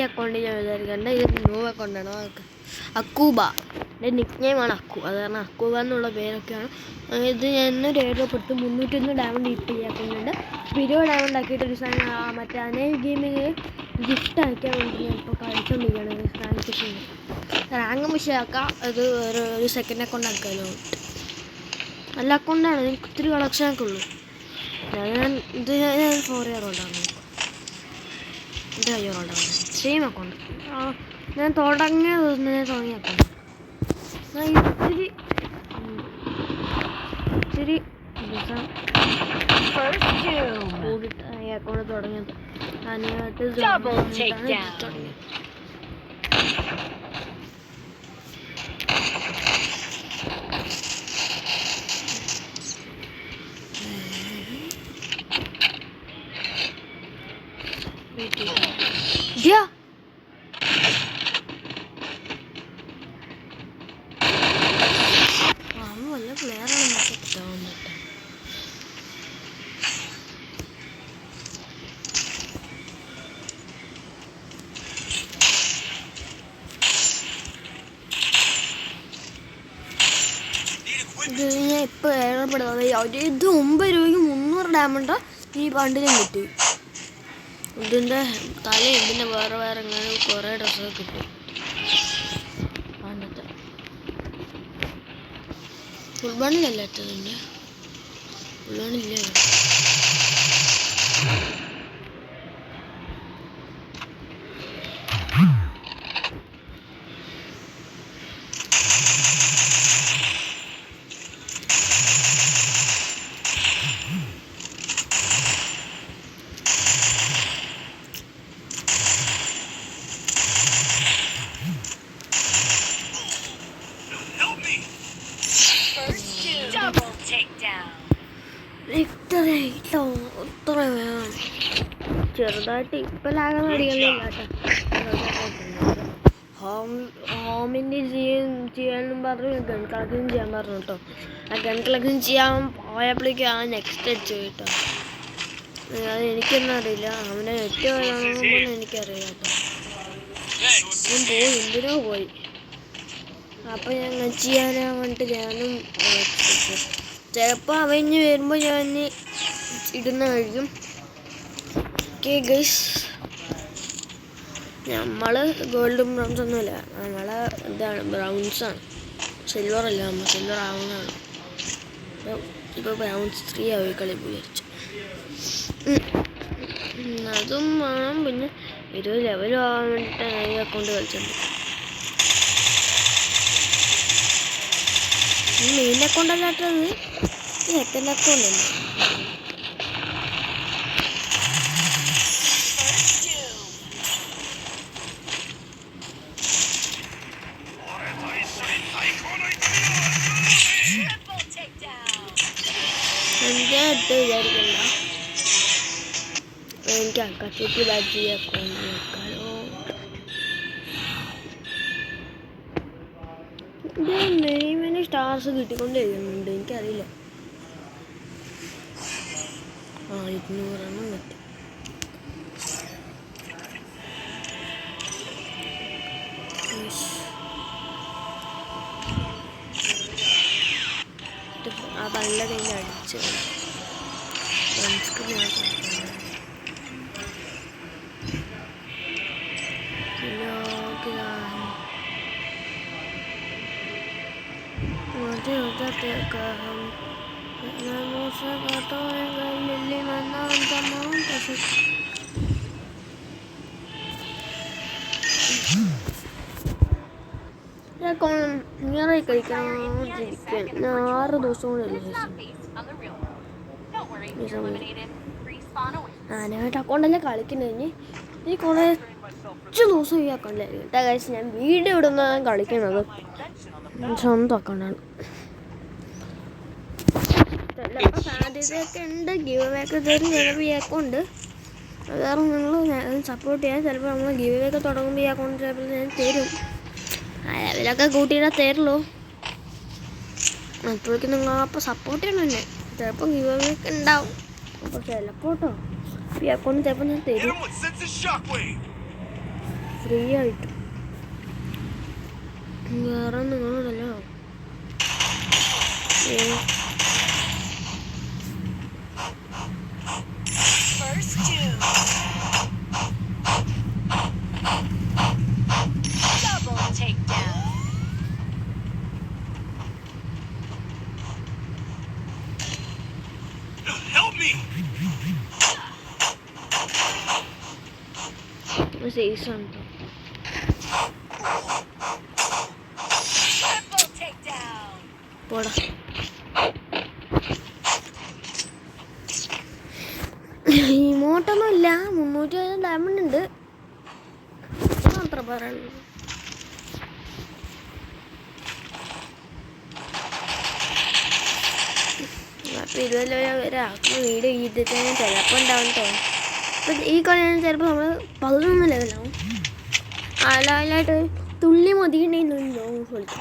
Account ഞാൻ വിചാരിക്കണ്ട, ഇത് ന്യൂ അക്കൗണ്ടാണ്. അക്കൂബ, എൻ്റെ നിക് നെയിമാണ് അക്കു. അത് കാരണം അക്കൂബ എന്നുള്ള പേരൊക്കെയാണ്. ഇത് ഞാൻ രേഖപ്പെടുത്തി 301 ഡയമണ്ട് ഇപ്പോൾ ഈ അക്കൗണ്ടുണ്ട്. 20 ഡയമണ്ട് ആക്കിയിട്ട് ഒരു സാധനം മറ്റേ അനേ ഗെയിമിങ് ഗിഫ്റ്റ് അയക്കാൻ വേണ്ടി ഞാൻ ഇപ്പോൾ കളിച്ചുകൊണ്ടിരിക്കുകയാണ്. റാങ്ക് മിഷയാക്കാം. അത് ഒരു സെക്കൻഡ് അക്കൗണ്ട് ആക്കാമല്ലോ. നല്ല അക്കൗണ്ടാണ്, എനിക്ക് ഒത്തിരി കളക്ഷനൊക്കെ ഉള്ളൂ. ഞാൻ 4 ഇയർ ഉണ്ടാകുന്നു, ഇത് 5 ഇയർ ഉണ്ടാകുന്നു. സെയിം അക്കൗണ്ട് ഞാൻ തുടങ്ങിയ അക്കൗണ്ട്. ഇത്തിരി ദിവസം കൂടിയിട്ട് ഈ അക്കൗണ്ട് തുടങ്ങിയത്. അതിനായിട്ട് തുടങ്ങിയത്. വല്ല പ്ലെയറാണ് തോന്നിട്ട്. ഇത് ഞാൻ ഇപ്പോൾ ഏർപ്പെടുന്നത് ഇത് 9 രൂപയ്ക്ക് 300 ഡയമണ്ട് ഈ ബണ്ടിലും കിട്ടി. ഇതിൻ്റെ തലയും ഇതിൻ്റെ വേറെ അങ്ങനെ കുറേ ഡ്രസ്സൊക്കെ കിട്ടി. പണ്ടത്തെ ഫുൾ ബണ്ടിലല്ല എത്തതിൻ്റെ, ഫുൾ ബണ്ടില്ലേ. ചെറുതായിട്ട് ഇപ്പം ലാഗം അടിക്കുന്നില്ല കേട്ടോ. ഹോമിൻ്റെ ചെയ്യാനും പറഞ്ഞു, ഗൺ കളക്ഷൻ ചെയ്യാൻ പറഞ്ഞു കേട്ടോ. ആ ഗൺ കളക്ഷൻ ചെയ്യാൻ പോയപ്പോഴേക്കും ആ നെക്സ്റ്റ് അടിച്ചു കേട്ടോ. അത് എനിക്കൊന്നും അറിയില്ല, അവനെ നെറ്റ് പോലും എനിക്കറിയാം കേട്ടോ. ഞാൻ പോയി, എന്തിനോ പോയി. അപ്പം ഞാൻ ചെയ്യാനാ വേണ്ടിട്ട് ഞാനും ചിലപ്പോൾ അവഞ്ഞ് വരുമ്പോൾ ഞാൻ ഇടുന്നതായിരിക്കും. ഓക്കെ ഗൈസ്, നമ്മൾ ഗോൾഡും ബ്രൗൺസ് ഒന്നുമില്ല, നമ്മൾ എന്താണ് ബ്രൗൺസാണ്. സിൽവർ അല്ല, നമ്മൾ സിൽവർ ആവുന്നതാണ്. ഇപ്പോൾ ബ്രൗൺസ് 3 ആയി കളി വിചാരിച്ചു. അതും വേണം. പിന്നെ 20 ലെവലും ആവാൻ വേണ്ടിയിട്ട് ഈ അക്കൗണ്ട് കളിച്ചിട്ടുണ്ട്. മെയിൻ അക്കൗണ്ട് അല്ലാത്തത് സെക്കൻഡ് അക്കൗണ്ട് ഉണ്ട്. വിചാരിക്കണ്ട, എനിക്ക് അക്കത്തേക്ക് ബാക്കി അക്കൗണ്ട് നോക്കാലോ. ഇത് നെയ്മിന് സ്റ്റാർസ് കിട്ടിക്കൊണ്ട് എഴുതുന്നുണ്ട്, എനിക്കറിയില്ല. 200 കിട്ടി. ആ നല്ല കയ്യിൽ അടിച്ചു ഇങ്ങനെ കഴിക്കാൻ 6 ദിവസം കൂടെ ഞാനായിട്ട് അക്കൗണ്ടല്ലേ കളിക്കുന്നത്. ഈ കുറച്ച് ദിവസം ഈ അക്കൗണ്ടിലായിരിക്കും കേട്ടോ ഗൈസ്. ഞാൻ വീഡിയോ ഇടുന്നതാണ് കളിക്കുന്നത്, സ്വന്തം അക്കൗണ്ടാണ്. ചിലപ്പോൾ സാധ്യതയൊക്കെ ഉണ്ട്, ഗീവ് അവേ ഒക്കെ തരും ചിലപ്പോൾ ഈ അക്കൗണ്ട്. അത് കാരണം നിങ്ങൾ സപ്പോർട്ട് ചെയ്യാൻ. ചിലപ്പോൾ നമ്മൾ ഗീവ് അവേ ഒക്കെ തുടങ്ങുമ്പോൾ ഈ അക്കൗണ്ട് ചിലപ്പോൾ ഞാൻ തരും. ലെവലൊക്കെ കൂട്ടിയിട്ടാൽ തരുള്ളൂ. അപ്പോഴേക്കും നിങ്ങൾ അപ്പോൾ സപ്പോർട്ട് ചെയ്യണം തന്നെ. ചിലപ്പോൾ ഗീവ് അവേ ഒക്കെ ഉണ്ടാവും. അപ്പോൾ ചിലപ്പോൾ കേട്ടോ ഈ അക്കൗണ്ട് ചിലപ്പോൾ ഞാൻ തരും. ഫ്രീ ആയിട്ട്. വേറെ നിങ്ങളുണ്ടല്ലോ. സൈസുണ്ട്. പോടാ. ഇമോട്ടൊന്നും ഇല്ല. 350 ഡയമണ്ട് ഉണ്ട് മാത്രം പറയുള്ളൂ. അപ്പം ഇതുവരെ ഒരാൾക്ക് വീഡിയോ ചെയ്തിട്ട് ചിലപ്പോൾ ഉണ്ടാവും കേട്ടോ. അപ്പം ഈ കളിയാണ് ചിലപ്പോൾ നമ്മൾ 11 ലെവലാവും. അലാലായിട്ട് തുള്ളി മതിയുണ്ടെങ്കിൽ കളിക്കും കേട്ടോ.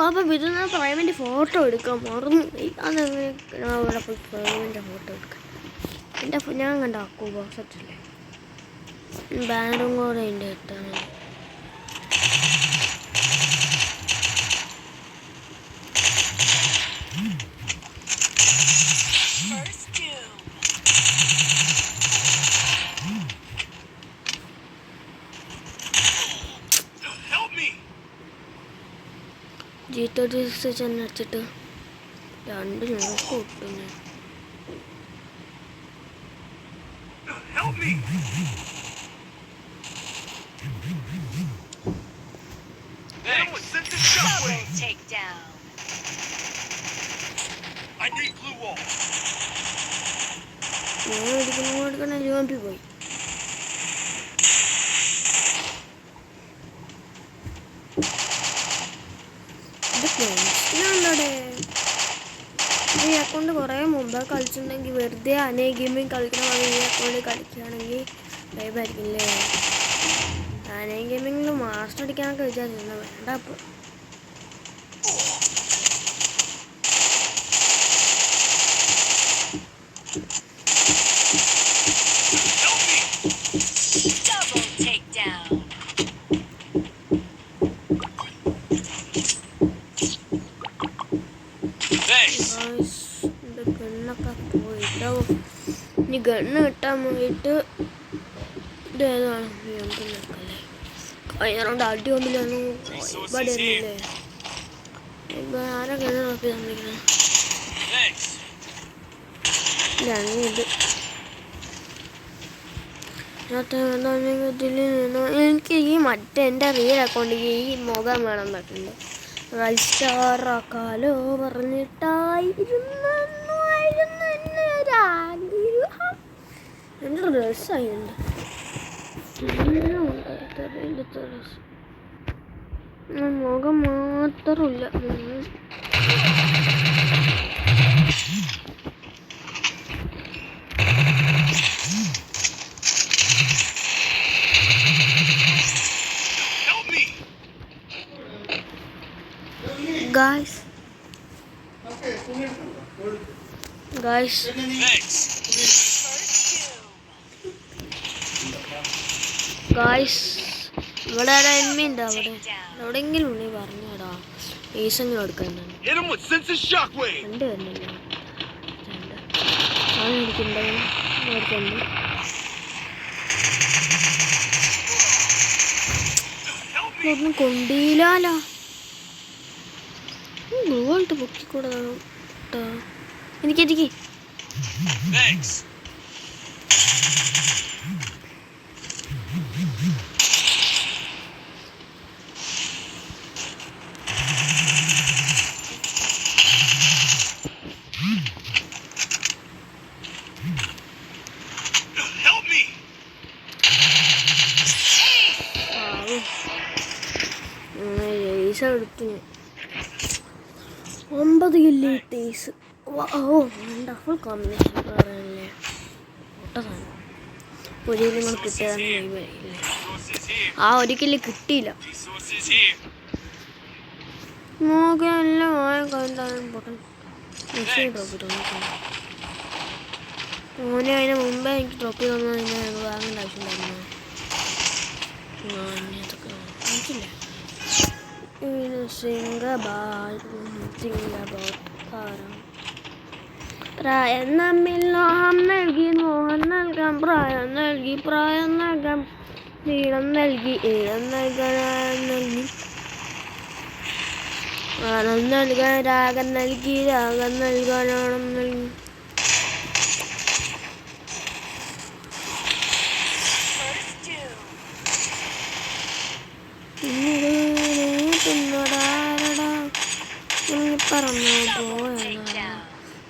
അപ്പം ഇതിന് പ്രൈവൻ്റെ ഫോട്ടോ എടുക്കാൻ മറന്നു. അതെങ്ങനെ അവിടെ പോയി പ്രൈവൻ്റെ ഫോട്ടോ എടുക്കാം. ഞാൻ കണ്ട അക്കൂ ബോക്സല്ലേ ബാനറും കൂടെ ഉണ്ട് ഇട്ടാണ്. G36 ചെന്നടിച്ചിട്ട് 2 നോക്ക് കിട്ടുന്നു. ഞാൻ ജോമ്പി പോയി. ഈ അക്കൗണ്ട് കുറേ മുമ്പ് കളിച്ചിട്ടുണ്ടെങ്കിൽ വെറുതെ അനേ ഗെയിമിങ് കളിക്കണ പോലെ ഈ അക്കൗണ്ട് കളിക്കുകയാണെങ്കിൽ ലൈവായിരിക്കില്ലേ. അനേ ഗെയിമിങ്ങിൽ മാസ്റ്റർ അടിക്കാനൊക്കെ വിചാരിച്ചിരുന്നു. വേണ്ട. അപ്പോൾ ഗണ്ണൊക്കെ പോയിട്ടോ. ഇനി ഗണ്ണ് കിട്ടാൻ പോയിട്ട് ഇതേതാണ് നോക്കല്ലേ. കഴിഞ്ഞ റൗണ്ട് അടി ഒന്നില്ലായിരുന്നു. ഇവിടെ ആയിരുന്നില്ലേ ആരാ ഗണ്ണ് നോക്കി തന്നിരിക്കുന്നത്. ഇത് ഇതിൽ നിന്ന് എനിക്ക് ഈ മറ്റേ എൻ്റെ റിയൽ അക്കൗണ്ടിൽ ഈ മുഖം വേണം എന്നൊക്കെയുണ്ട്. റൈസ്റ്റാറാക്കാലോ പറഞ്ഞിട്ടായിരുന്നു എൻ്റെ ഡ്രസ്സായിട്ടുണ്ട്. മുഖം മാത്രമില്ല. Guys, ഇവിടെ enemy ഉണ്ട്. അവിടെ എവിടെയെങ്കിലും ഉണ്ണി പറഞ്ഞടാ. ഏസെങ്കിലും എടുക്കാനാണ് രണ്ട് വരുന്നില്ല. ഒന്നും കൊണ്ടില്ലാലോ. ഗോൾട്ട് പൊക്കിക്കൂടെ കേട്ടോ. എനിക്ക് എടുത്തു 9 കില്ല് ടേസ്. വണ്ടർഫുൾ കോമ്പിനേഷൻ പറയല്ലേ. ഒരു നിങ്ങൾ കിട്ടിയതാണ്. ആ ഒരു കില്ല് കിട്ടിയില്ല. നോക്കെല്ലാം മോനെ അതിന് മുമ്പേ എനിക്ക് ഡ്രോപ്പ് ചെയ്ത് തന്നാൽ വാങ്ങേണ്ട ആവശ്യമുണ്ടായിരുന്നു. പ്രായം നമ്മിൽ മോഹം നൽകി മോഹം നൽകാം പ്രായം നൽകി പ്രായം നൽകാം നീളം നൽകി ഈളം നൽകാൻ നൽകി ആണം നൽകാൻ രാഗം നൽകി രാഗം നൽകാൻ ആണം നൽകി പറന്നു പോയടാ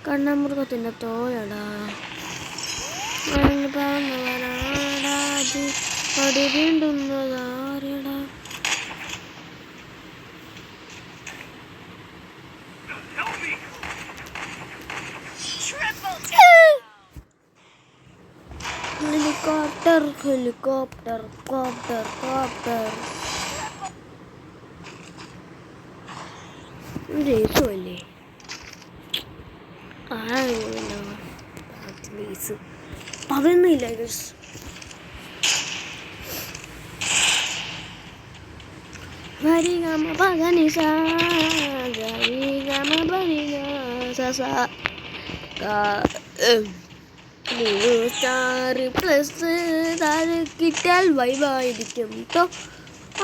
കണ്ണമൃഗത്തിൻ്റെ തോയടാ പറന്നവനാടാ അത് വീണ്ടുന്നതാരടാ ഹെലികോപ്റ്റർ ഹെലികോപ്റ്റർ കോപ്റ്റർ കോപ്റ്റർ രസമല്ലേ ബേസ് പറയുന്നില്ല ഗസ് ഭരിഗമ പഗനി സരിഗമ ഭരിഗ സസ സ്റ്റാർ പ്ലസ് താഴെ കിട്ടിയാൽ വൈവായിരിക്കും കേട്ടോ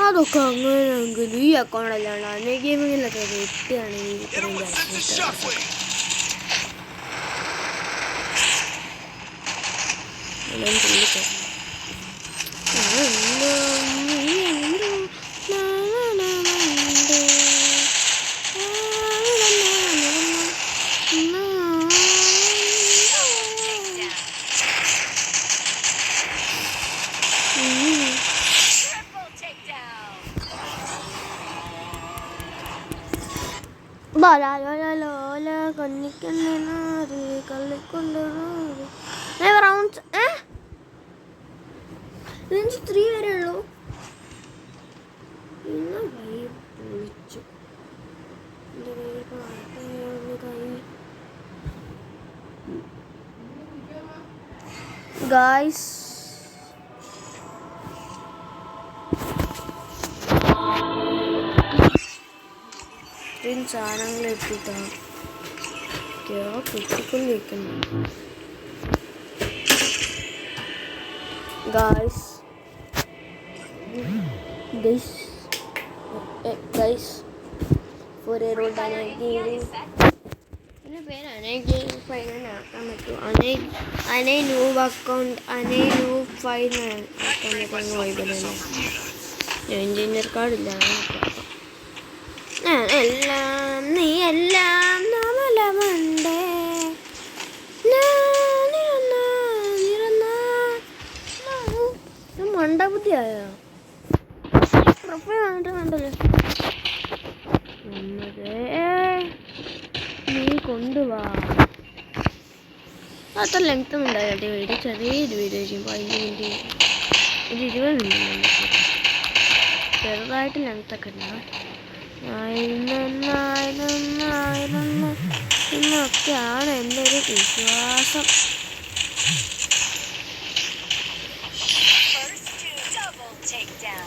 അതൊക്കെ അങ്ങനെയെങ്കിൽ ഈ അക്കൗണ്ടല്ലാണ് അന്നേ ഗെയിമിങ്ങിലൊക്കെ കിട്ടുകയാണെങ്കിൽ ഇത്രയും റൗണ്ട്സ് 3 വരെ ഉള്ളൂ ഇന്ന് വിളിച്ചു ഗായ്സ് സാധനങ്ങൾ എത്തിയിട്ടാണ് കുട്ടിക്കൊണ്ടിരിക്കുന്നു guys for a road ane noob account ane noob file engineer card illa എല്ലാം നീ എല്ലാം നമ്മളെ മണ്ടബുദ്ധിയായോ വേണ്ടല്ലോ നീ കൊണ്ടുവാ അത്ര ലെങ്ത് ഒന്നും ഉണ്ടാകട്ടെ വീഡിയോ ചെറിയൊരു വീഡിയോ ചെയ്യുമ്പോൾ 5 മിനിറ്റ് ഒരു 20 മിനിറ്റ് ചെറുതായിട്ട് ലെങ്ത്തൊക്കെ ഉണ്ടാവും എന്നൊക്കെയാണ് എൻ്റെ ഒരു വിശ്വാസം.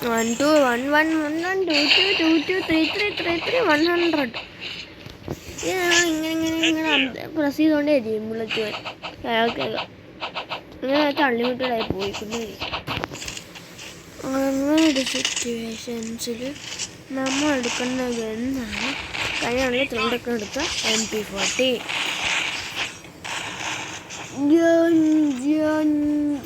1 2 1 1 1 1 2 2 2 2 3 3 3 3 100 ഇങ്ങനെ പ്രസ് ചെയ്തുകൊണ്ടേ ഇരിക്കും ബുള്ളറ്റ് ഇങ്ങനെ വെച്ചാൽ അൺലിമിറ്റഡ് ആയി പോയിക്കൊണ്ടേയിരിക്കും. അങ്ങനൊരു സിറ്റുവേഷൻസിൽ നമ്മൾ എടുക്കുന്ന ഗണ്ണാണ് കഴിയാണെങ്കിൽ ത്രെണ്ടൊക്കെ എടുത്ത MP40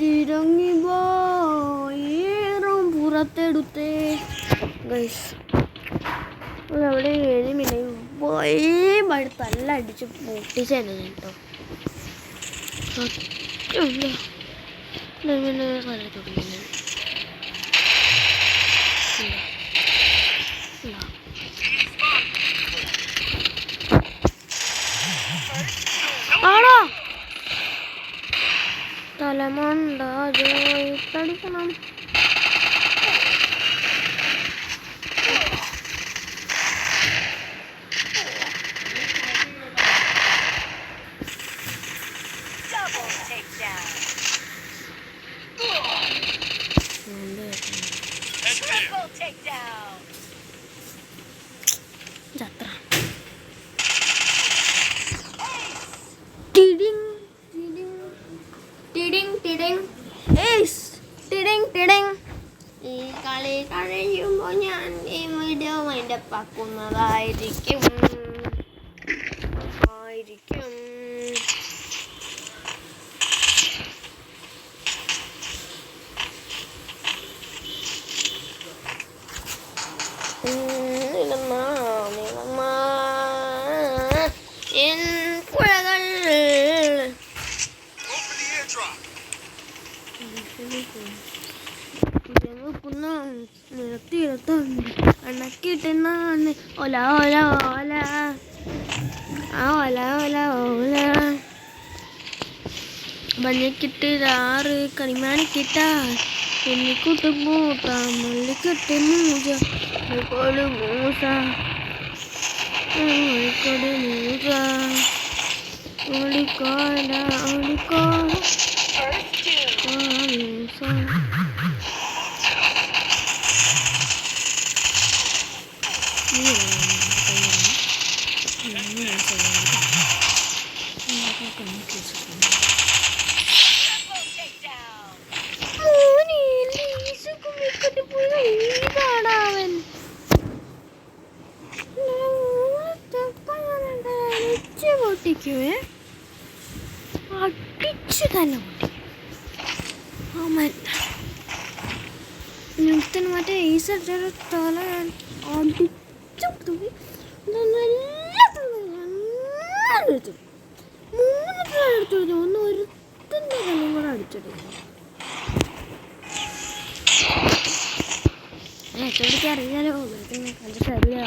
ഇറങ്ങി പോയിറും പുറത്തെടുത്തേ ഗൈസ് അവിടെ എഴുമില്ല പോയി പഴുത്തല്ല അടിച്ച് പൊട്ടിച്ചേനെ കേട്ടോ ഇങ്ങനെ തുടങ്ങി ആണോ തലമണ്ട ജോയിട്ടടിക്കണം. ചത്ര ടിഡിങ് ടിഡിങ് ടിഡിങ് ടിഡിങ് ഏയ്സ് ടിഡിങ് ടിഡിങ്. ഈ കളി കഴിയുമ്പോൾ ഞാൻ ഈ വീഡിയോ വൈൻഡപ്പ് ആക്കുന്നതായിരിക്കും. അണക്കിട്ടുന്നാണ് ഓല ഓല ഓല ആ ഓല ഓല ഓല മഞ്ഞക്കിട്ട് ആറ് കണിമാണിക്കിട്ട പെണ്ണിക്കുട്ട് മൂട്ട മല്ലിക്കെട്ട് മൂജ കോട് മൂസ കോട് മൂസ ഒളിക്കോല ഒളിക്കോല പൊട്ടിക്കുവേ അടിച്ചു തന്നെ പൊട്ടി മറ്റേ ഈസ തല അടിച്ചു എടുത്തു ഒന്ന് ഒരുത്തൻ്റെ കല്ലും കൂടെ അടിച്ചെടുക്കും. ഏറ്റവും അറിയാലോ കണ്ടിട്ടറിയ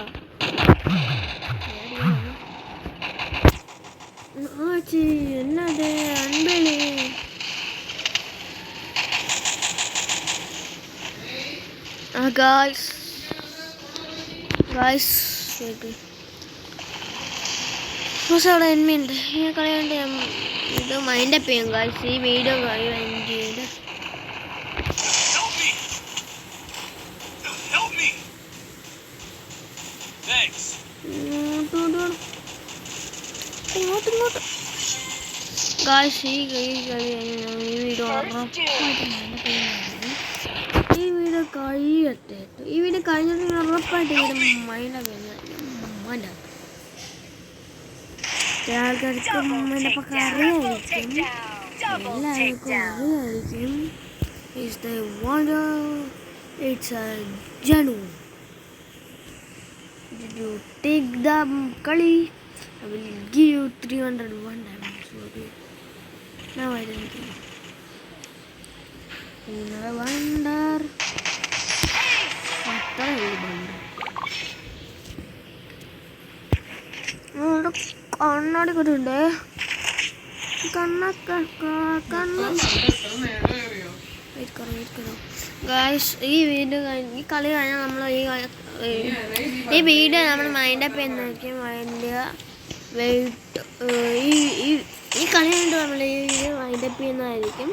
ആച്ചി എന്നത് അൻപളി ഗായ്സ് അവിടെ എന്മയുണ്ട് ഈ കളിയുണ്ട്. ഇത് മൈൻഡപ്പ് ചെയ്യും ഗായ്സ്. ഈ വീഡിയോ കളി മൈൻഡ് ചെയ്ത് ഇങ്ങോട്ട് ഗായ്സ്. ഈ വീഡിയോ കഴിയട്ടെ. ഈ വീഡിയോ കഴിഞ്ഞിട്ട് ഉറപ്പായിട്ട് മൈൻഡപ്പ് ചെയ്യുന്ന ആൾക്കാർക്ക് ഉമ്മനപ്പൊക്കെ അറിയായിരിക്കും, എല്ലാവർക്കും അറിയായിരിക്കും. It's the wonder, it's a Janu. Did you take the Kali? I will give you 301 diamonds. Now I don't think. Another wonder. What the hell wonder? കണ്ണാടി കൊണ്ടുണ്ട് ഗായ്സ്. ഈ വീഡിയോ ഈ കളി കഴിഞ്ഞാൽ നമ്മൾ ഈ വീഡിയോ നമ്മൾ മൈൻഡപ്പ് ചെയ്യുന്നതായിരിക്കും. അതിൻ്റെ വെയിറ്റ് ഈ കളി കഴിഞ്ഞിട്ട് നമ്മൾ ഈ വീഡിയോ മൈൻഡപ്പ് ചെയ്യുന്നതായിരിക്കും.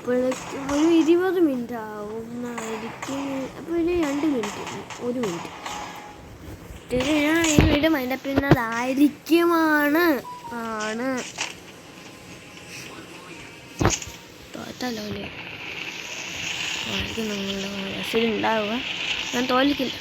ഒരു 20 മിനിറ്റ് ആവുന്നതായിരിക്കും. അപ്പോൾ ഒരു 2 മിനിറ്റ് 1 മിനിറ്റ് ഞാൻ ഈ വീഡിയോ മൈൻഡപ്പ് ചെയ്യുന്നതായിരിക്കുമാണ്. തോറ്റല്ലോ അല്ലേ നിങ്ങളുടെ മനസ്സിലുണ്ടാവുക. ഞാൻ തോൽക്കില്ല.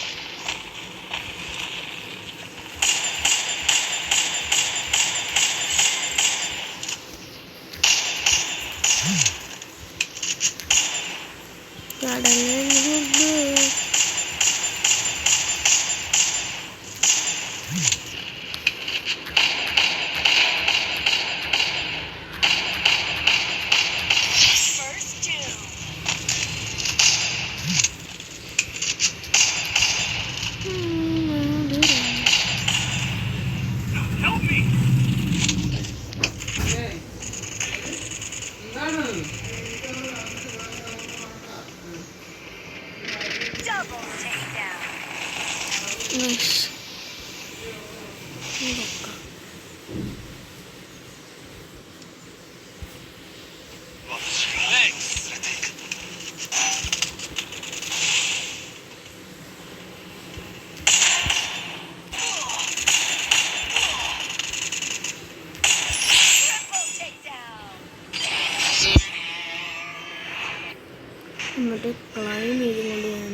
എന്നിട്ട് ക്ലൈം ചെയ്തുകൊണ്ട് ഞാൻ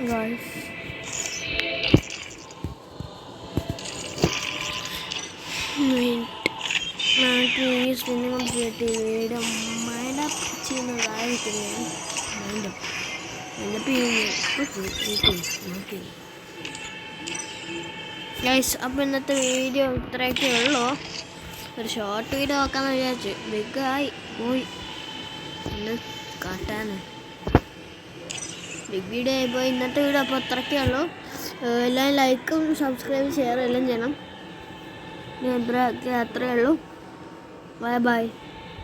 guys. నాకు ఈ స్విమ్మింగ్ కంప్లీట్ వేయడం మైండప్ ചെയ്യുന്നതായിരിക്കും മൈൻഡപ്പ് ഓക്കെ ഗൈസ്. അപ്പോൾ ഇന്നത്തെ വീഡിയോ ഇത്രയൊക്കെ ഉള്ളൂ. ഒരു ഷോർട്ട് വീഡിയോ ആക്കാമെന്ന് വിചാരിച്ചു. ബിഗായി പോയി ഒന്ന് കാട്ടാൻ ബിഗ് വീഡിയോ ആയിപ്പോൾ ഇന്നത്തെ വീഡിയോ അപ്പോൾ അത്രയ്ക്കേ ഉള്ളൂ. എല്ലാവരും ലൈക്കും സബ്സ്ക്രൈബ് ഷെയർ എല്ലാം ചെയ്യണം. ഞാൻ അത്രയേ ഉള്ളൂ. Bye bye.